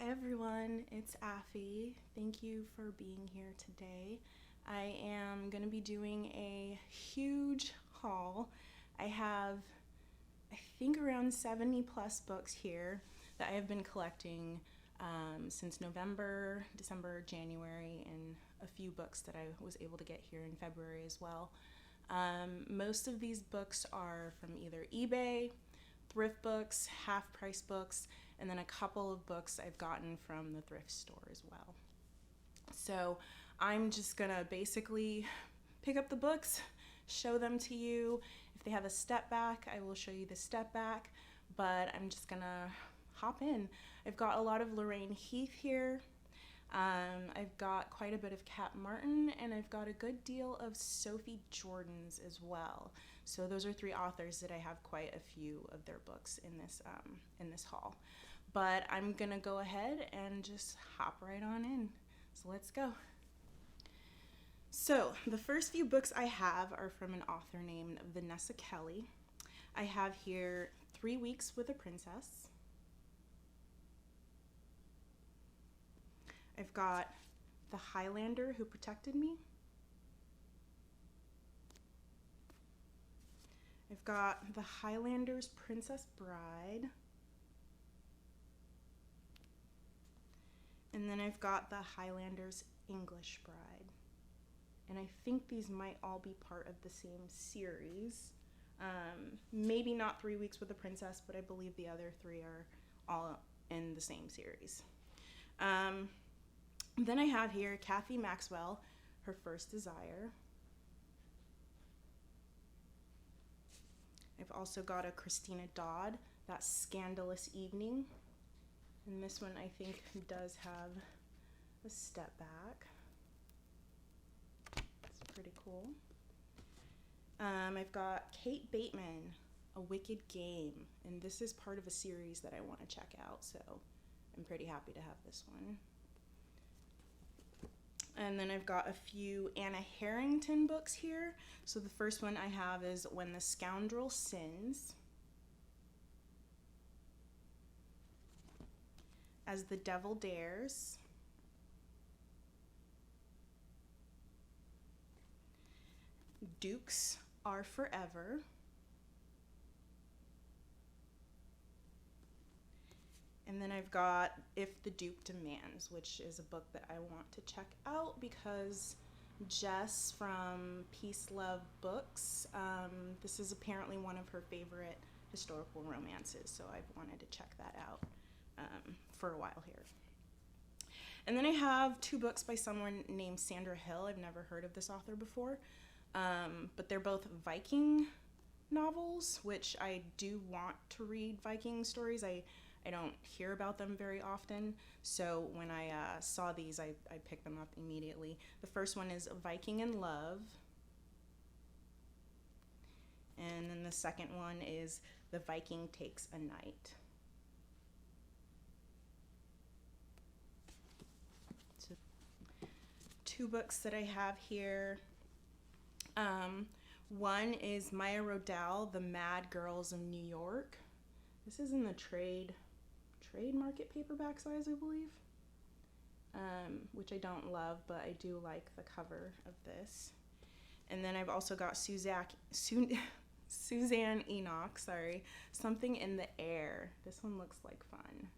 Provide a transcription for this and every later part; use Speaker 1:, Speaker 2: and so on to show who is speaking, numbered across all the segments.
Speaker 1: Hi everyone, it's Affy. Thank you for being here today. I am going to be doing a huge haul. I have, I think, around 70 plus books here that I have been collecting since November, December, January, and a few books that I was able to get here in February as well. Most of these books are from either eBay, thrift books, half price books, and then a couple of books I've gotten from the thrift store as well. So I'm just gonna basically pick up the books, show them to you. If they have a step back, I will show you the step back, but I'm just gonna hop in. I've got a lot of Lorraine Heath here. I've got quite a bit of Kat Martin, and I've got a good deal of Sophie Jordan's as well. So those are three authors that I have quite a few of their books in this haul. But I'm gonna go ahead and just hop right on in. So let's go. So the first few books I have are from an author named Vanessa Kelly. I have here 3 Weeks with a Princess. I've got The Highlander Who Protected Me. I've got The Highlander's Princess Bride. And then I've got The Highlander's English Bride. And I think these might all be part of the same series. Maybe not 3 Weeks with a Princess, but I believe the other three are all in the same series. Then I have here Kathy Maxwell, Her First Desire. I've also got a Christina Dodd, That Scandalous Evening. And this one I think does have a step back. It's pretty cool. I've got Kate Bateman, A Wicked Game. And this is part of a series that I want to check out, so I'm pretty happy to have this one. And then I've got a few Anna Harrington books here. So the first one I have is When the Scoundrel Sins, As the Devil Dares, Dukes Are Forever, and then I've got If the Duke Demands, which is a book that I want to check out because Jess from Peace Love Books, this is apparently one of her favorite historical romances, so I've wanted to check that out for a while here. And then I have 2 books by someone named Sandra Hill. I've never heard of this author before, but they're both Viking novels, which I do want to read. Viking stories. I don't hear about them very often, so when I saw these, I picked them up immediately. The first one is Viking in Love, and then the second one is The Viking Takes a Night. So 2 books that I have here. One is Maya Rodell, The Mad Girls of New York. This is in the trade market paperback size, I believe, which I don't love, but I do like the cover of this. And then I've also got Suzanne Enoch, Something in the Air. This one looks like fun.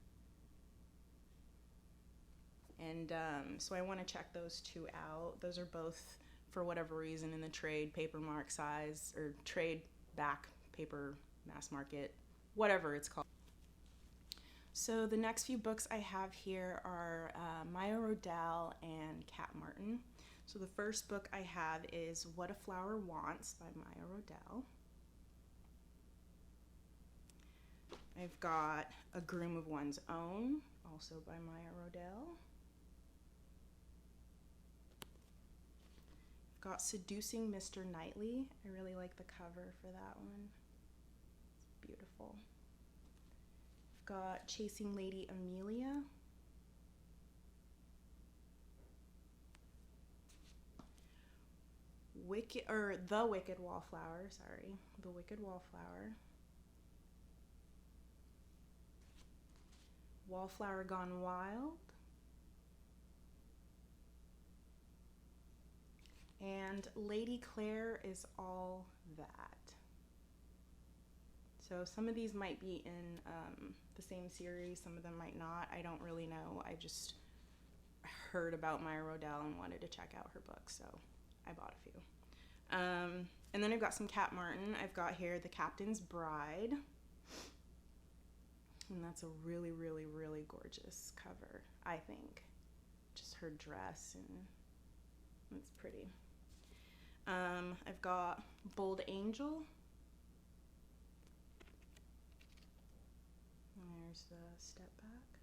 Speaker 1: And so I want to check those 2 out. Those are both, for whatever reason, in the trade paperback size, or trade back paper mass market, whatever it's called. So the next few books I have here are Maya Rodell and Kat Martin. So the first book I have is What a Flower Wants by Maya Rodell. I've got A Groom of One's Own, also by Maya Rodell. I've got Seducing Mr. Knightley. I really like the cover for that one. It's beautiful. Got Chasing Lady Amelia. The Wicked Wallflower, The Wicked Wallflower. Wallflower Gone Wild, and Lady Claire Is All That. So some of these might be in the same series, some of them might not. I don't really know. I just heard about Maya Rodell and wanted to check out her book, so I bought a few. And then I've got some Kat Martin. I've got here The Captain's Bride. And that's a really, really, really gorgeous cover, I think. Just her dress, and it's pretty. I've got Bold Angel. And there's the step back.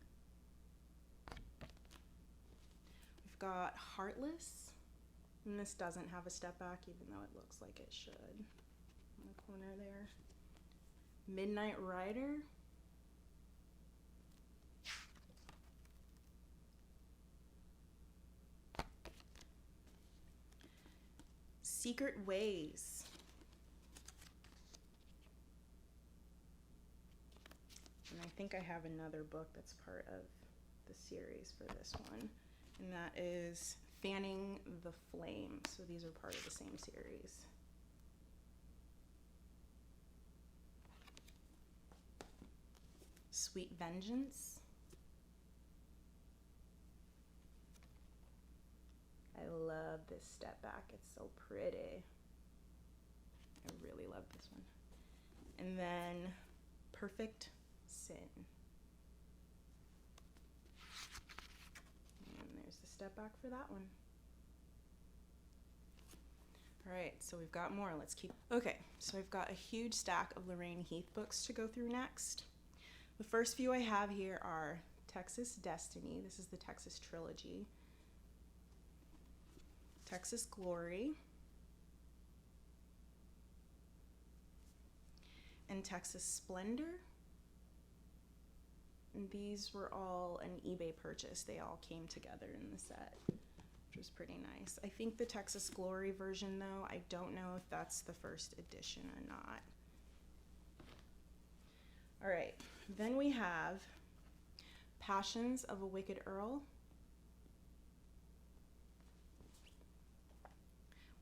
Speaker 1: We've got Heartless. And this doesn't have a step back, even though it looks like it should. In the corner there. Midnight Rider. Secret Ways. And I think I have another book that's part of the series for this one. And that is Fanning the Flame. So these are part of the same series. Sweet Vengeance. I love this step back. It's so pretty. I really love this one. And then Perfect Sin. And there's the step back for that one. All right, so we've got more. Let's keep. Okay, so I've got a huge stack of Lorraine Heath books to go through next. The first few I have here are Texas Destiny. This is the Texas trilogy. Texas Glory, and Texas Splendor. And these were all an eBay purchase. They all came together in the set, which was pretty nice. I think the Texas Glory version, though, I don't know if that's the first edition or not. All right, then we have Passions of a Wicked Earl.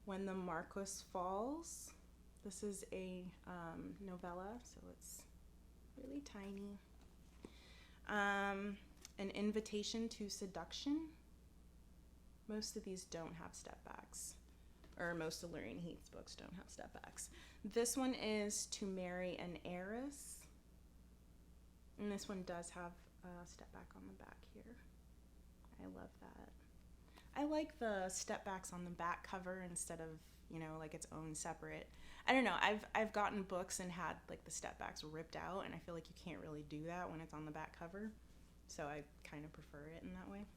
Speaker 1: When the Marquis Falls. This is a novella, so it's really tiny. An Invitation to Seduction. Most of these don't have step backs, or most of Lorraine Heath's books don't have step backs. This one is To Marry an Heiress. And this one does have a step back on the back here. I love that. I like the step backs on the back cover instead of, you know, like its own separate. I don't know. I've gotten books and had like the step backs ripped out, and I feel like you can't really do that when it's on the back cover. So I kind of prefer it in that way.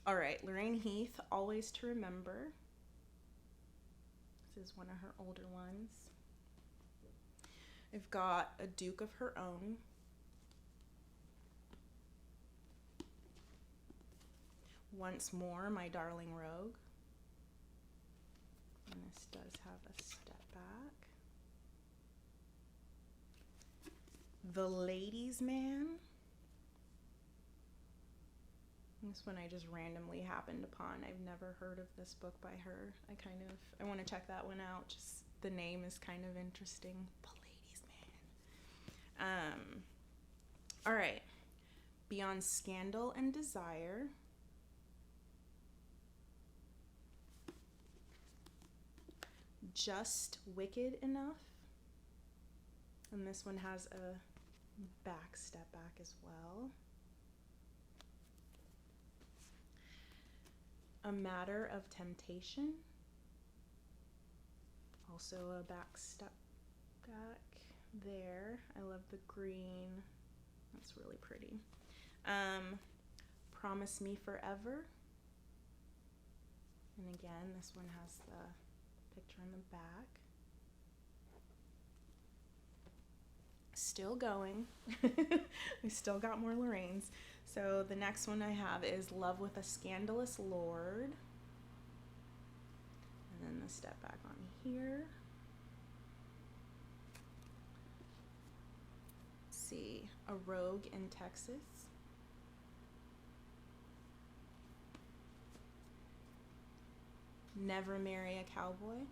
Speaker 1: All right, Lorraine Heath, Always to Remember. This is one of her older ones. I've got A Duke of Her Own. Once More, My Darling Rogue. And this does have a step back. The Ladies' Man. This one I just randomly happened upon. I've never heard of this book by her. I want to check that one out. Just the name is kind of interesting. The Ladies' Man. All right. Beyond Scandal and Desire. Just Wicked Enough. And this one has a back step back as well. A Matter of Temptation. Also a back step back there. I love the green. That's really pretty. Promise Me Forever. And again, this one has the picture in the back. Still going. We still got more Lorraine's. So the next one I have is Love with a Scandalous Lord. And then the step back on here. see, A Rogue in Texas. Never Marry a Cowboy.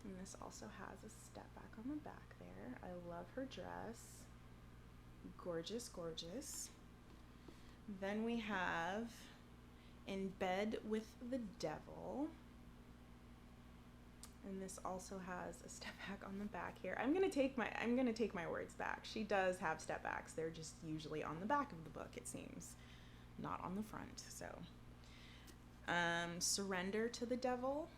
Speaker 1: And this also has a step back on the back there. I love her dress. Gorgeous, gorgeous. Then we have In Bed with the Devil. And this also has a step back on the back here. I'm gonna take my words back. She does have step backs. They're just usually on the back of the book, it seems, not on the front. So, Surrender to the Devil.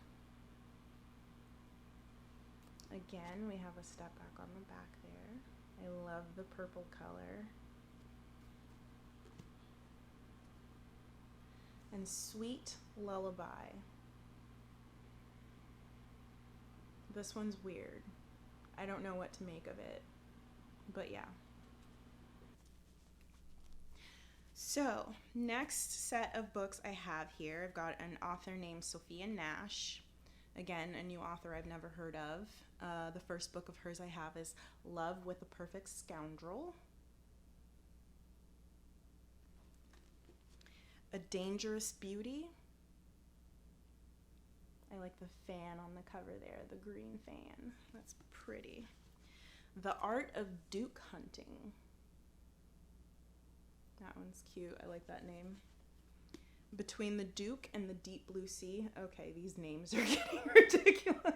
Speaker 1: Again, we have a step back on the back there. I love the purple color. And Sweet Lullaby. This one's weird. I don't know what to make of it, but yeah. So, next set of books I have here, I've got an author named Sophia Nash. Again, a new author I've never heard of. The first book of hers I have is Love with a Perfect Scoundrel. A Dangerous Beauty. I like the fan on the cover there, the green fan. That's pretty. The Art of Duke Hunting. That one's cute. I like that name. Between the Duke and the Deep Blue Sea. Okay, these names are getting ridiculous.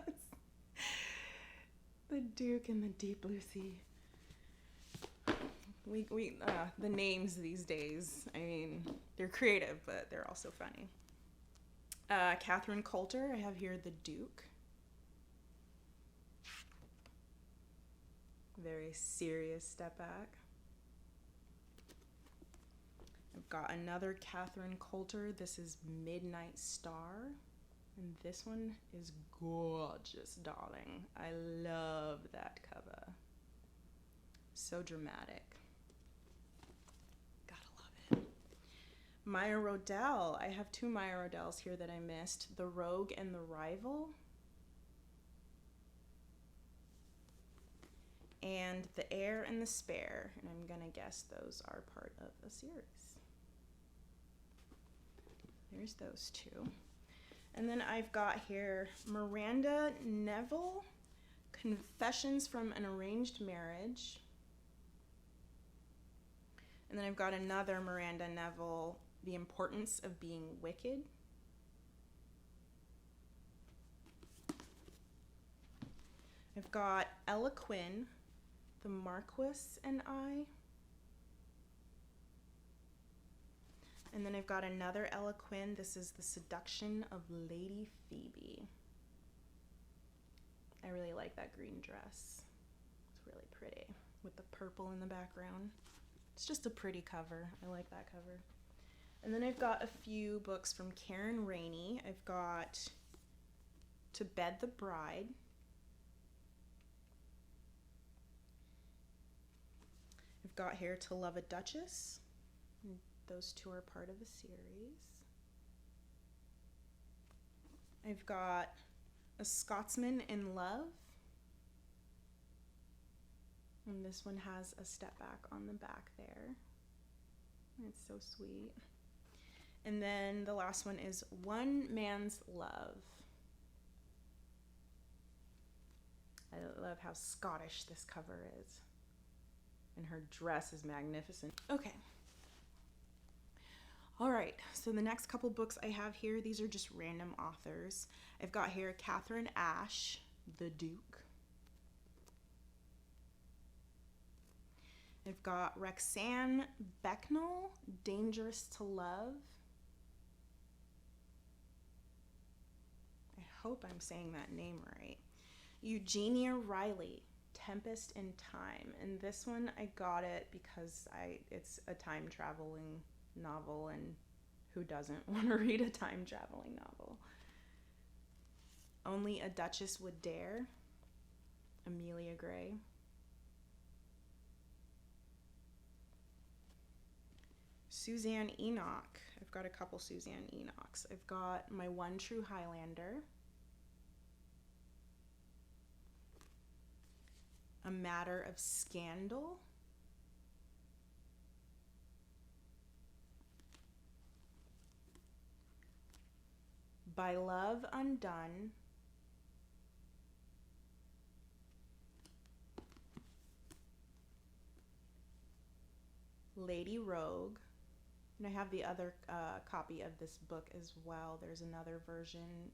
Speaker 1: The Duke and the Deep Blue Sea. The names these days, I mean, they're creative, but they're also funny. Catherine Coulter, I have here The Duke. Very serious step back. I've got another Catherine Coulter. This is Midnight Star. And this one is gorgeous, darling. I love that cover. So dramatic. Gotta love it. Maya Rodell. I have two Maya Rodells here that I missed. The Rogue and the Rival. And The Heir and the Spare. And I'm gonna guess those are part of a series. There's those two. And then I've got here Miranda Neville, Confessions from an Arranged Marriage. And then I've got another Miranda Neville, The Importance of Being Wicked. I've got Ella Quinn, The Marquis and I. And then I've got another Ella Quinn. This is The Seduction of Lady Phoebe. I really like that green dress. It's really pretty with the purple in the background. It's just a pretty cover. I like that cover. And then I've got a few books from Karen Rainey. I've got To Bed the Bride. I've got here To Love a Duchess. Those two are part of a series. I've got A Scotsman in Love. And this one has a step back on the back there. It's so sweet. And then the last one is One Man's Love. I love how Scottish this cover is. And her dress is magnificent. Okay. All right, so the next couple books I have here, these are just random authors. I've got here Catherine Ashe, The Duke. I've got Rexanne Becknell, Dangerous to Love. I hope I'm saying that name right. Eugenia Riley, Tempest in Time. And this one, I got it because it's a time traveling novel, and who doesn't want to read a time traveling novel? Only a Duchess Would Dare, Amelia Gray. Suzanne Enoch. I've got a couple Suzanne Enochs. I've got My One True Highlander. A Matter of Scandal. By Love Undone. Lady Rogue. And I have the other copy of this book as well. There's another version.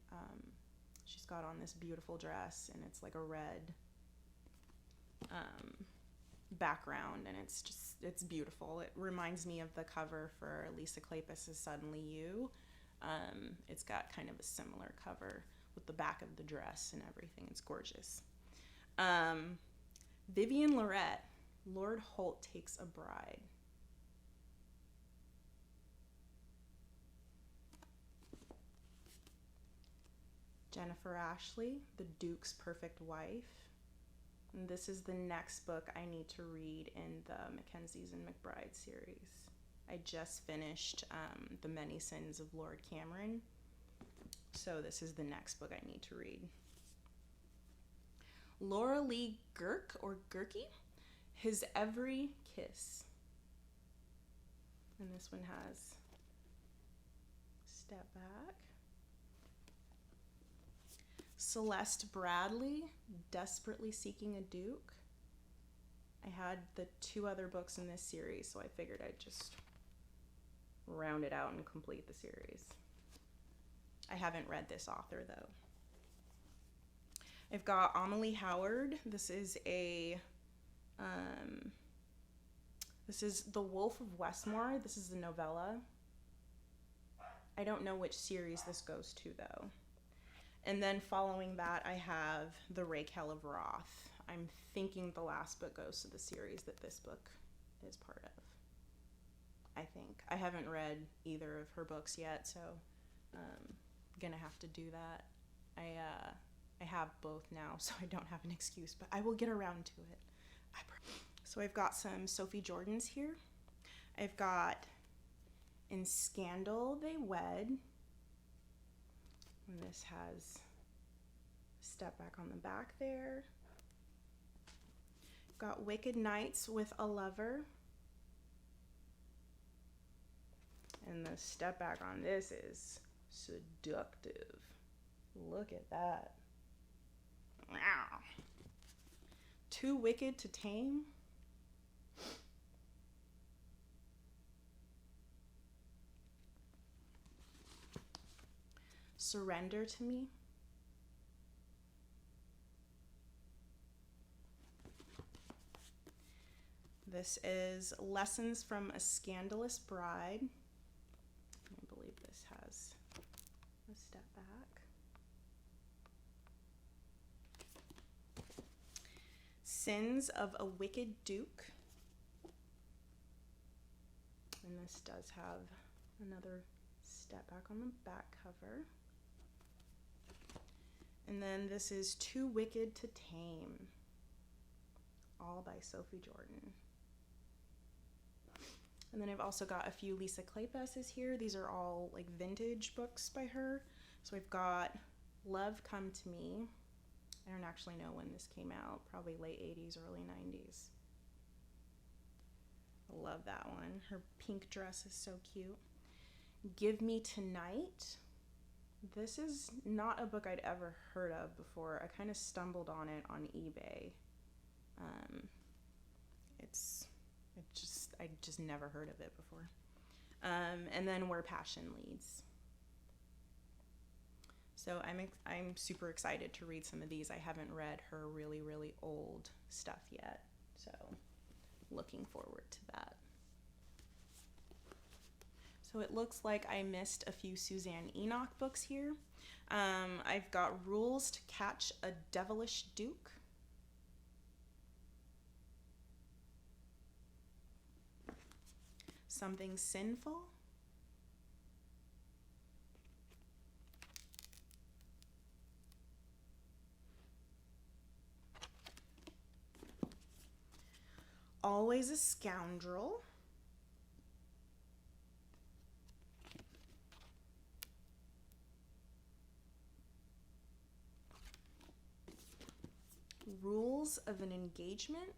Speaker 1: She's got on this beautiful dress, and it's like a red background, and it's beautiful. It reminds me of the cover for Lisa Kleypas's Suddenly You. It's got kind of a similar cover with the back of the dress and everything. It's gorgeous. Vivian Lorette, Lord Holt Takes a Bride. Jennifer Ashley, The Duke's Perfect Wife. And this is the next book I need to read in the Mackenzies and McBride series. I just finished The Many Sins of Lord Cameron, so this is the next book I need to read. Laura Lee Girk, or Gerke, His Every Kiss. And this one has Step Back. Celeste Bradley, Desperately Seeking a Duke. I had the 2 other books in this series, so I figured I'd just round it out and complete the series. I haven't read this author, though. I've got Amelie Howard. This is The Wolf of Westmore. This is the novella. I don't know which series this goes to, though. And then following that, I have The Raquel of Roth. I'm thinking the last book goes to the series that this book is part of. I think. I haven't read either of her books yet, so gonna have to do that. I have both now, so I don't have an excuse, but I will get around to it. So I've got some Sophie Jordans here. I've got In Scandal They Wed. And this has a step back on the back there. Got Wicked Nights with a Lover. And the step back on this is seductive. Look at that. Wow. Too Wicked to Tame. Surrender to Me. This is Lessons from a Scandalous Bride. I believe this has a step back. Sins of a Wicked Duke. And this does have another step back on the back cover. And then this is Too Wicked to Tame, all by Sophie Jordan. And then I've also got a few Lisa Kleypas's here. These are all like vintage books by her. So I've got Love Come to Me. I don't actually know when this came out, probably late 80s, early 90s. I love that one. Her pink dress is so cute. Give Me Tonight. This is not a book I'd ever heard of before. I kind of stumbled on it on eBay. I just never heard of it before. And then Where Passion Leads. So I'm super excited to read some of these. I haven't read her really, really old stuff yet. So looking forward to that. So it looks like I missed a few Suzanne Enoch books here. I've got Rules to Catch a Devilish Duke. Something Sinful. Always a Scoundrel. Rules of an Engagement.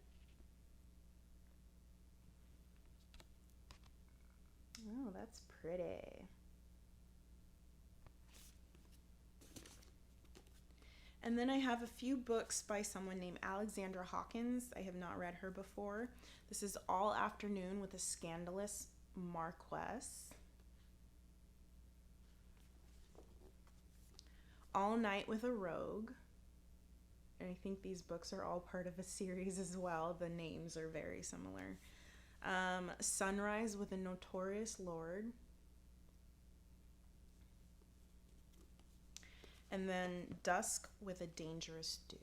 Speaker 1: Oh, that's pretty. And then I have a few books by someone named Alexandra Hawkins. I have not read her before. This is All Afternoon with a Scandalous Marquess. All Night with a Rogue. And I think these books are all part of a series as well. The names are very similar. Sunrise with a Notorious Lord. And then Dusk with a Dangerous Duke.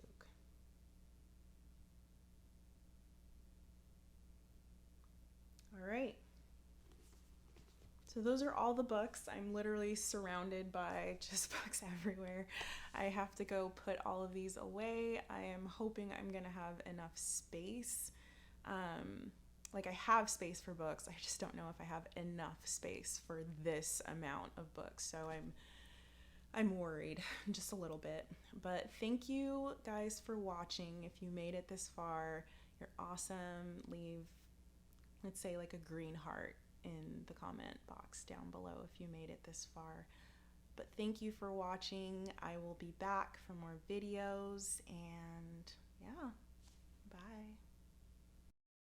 Speaker 1: All right. So those are all the books. I'm literally surrounded by just books everywhere. I have to go put all of these away. I am hoping I'm gonna have enough space. Like I have space for books. I just don't know if I have enough space for this amount of books. So I'm worried just a little bit. But thank you guys for watching. If you made it this far, you're awesome. Leave, let's say, like a green heart in the comment box down below if you made it this far. But thank you for watching. I will be back for more videos, and